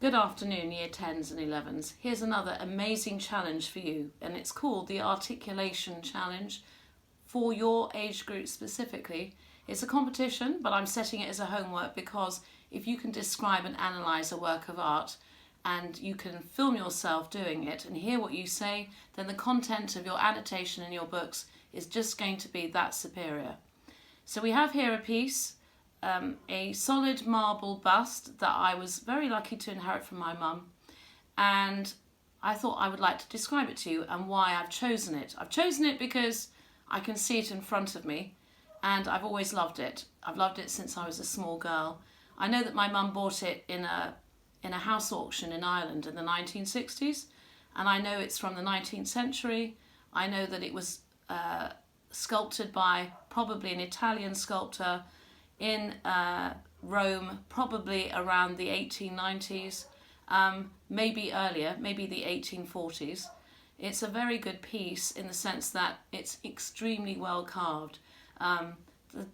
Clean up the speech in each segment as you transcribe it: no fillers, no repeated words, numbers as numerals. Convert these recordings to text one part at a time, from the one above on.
Good afternoon, Year 10s and 11s. Here's another amazing challenge for you, and it's called the Articulation Challenge for your age group specifically. It's a competition, but I'm setting it as a homework because if you can describe and analyse a work of art and you can film yourself doing it and hear what you say, then the content of your annotation in your books is just going to be that superior. So we have here a piece, a solid marble bust that I was very lucky to inherit from my mum, and I thought I would like to describe it to you and why I've chosen it. I've chosen it because I can see it in front of me and I've always loved it. I've loved it since I was a small girl. I know that my mum bought it in a house auction in Ireland in the 1960s, and I know it's from the 19th century. I know that it was sculpted by probably an Italian sculptor in Rome, probably around the 1890s, maybe earlier, maybe the 1840s. It's a very good piece in the sense that it's extremely well carved.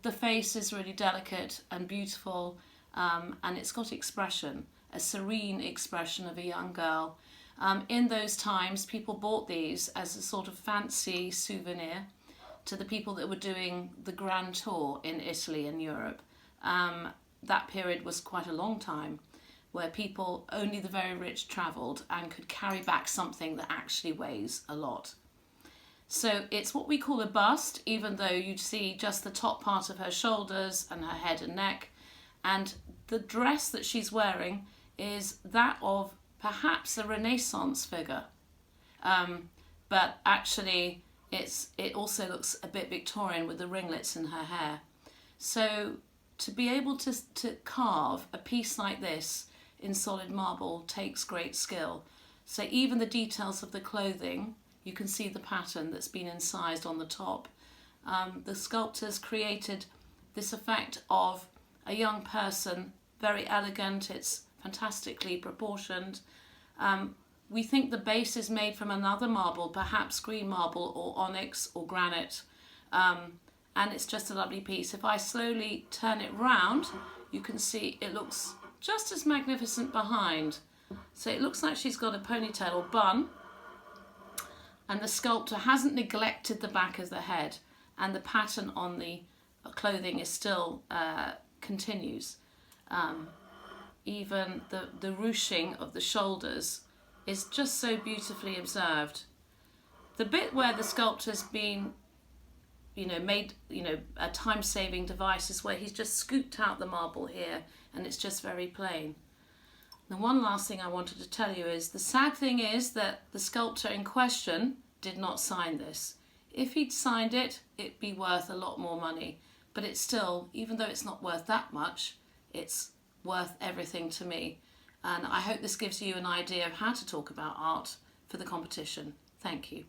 The face is really delicate and beautiful, and it's got expression, a serene expression of a young girl. In those times, people bought these as a sort of fancy souvenir to the people that were doing the grand tour in Italy and Europe. That period was quite a long time where people, only the very rich travelled and could carry back something that actually weighs a lot. So it's what we call a bust, even though you'd see just the top part of her shoulders and her head and neck. And the dress that she's wearing is that of perhaps a Renaissance figure. But actually it also looks a bit Victorian with the ringlets in her hair. So to be able to carve a piece like this in solid marble takes great skill. So even the details of the clothing, you can see the pattern that's been incised on the top. The sculptors created this effect of a young person, very elegant, it's fantastically proportioned. We think the base is made from another marble, perhaps green marble or onyx or granite, and it's just a lovely piece. If I slowly turn it round, you can see it looks just as magnificent behind. So it looks like she's got a ponytail or bun, and the sculptor hasn't neglected the back of the head, and the pattern on the clothing is still continues. Even the ruching of the shoulders is just so beautifully observed. The bit where the sculptor's been, made, a time-saving device is where he's just scooped out the marble here, and it's just very plain. The one last thing I wanted to tell you is the sad thing is that the sculptor in question did not sign this. If he'd signed it, it'd be worth a lot more money, but it's still, even though it's not worth that much, it's worth everything to me. And I hope this gives you an idea of how to talk about art for the competition. Thank you.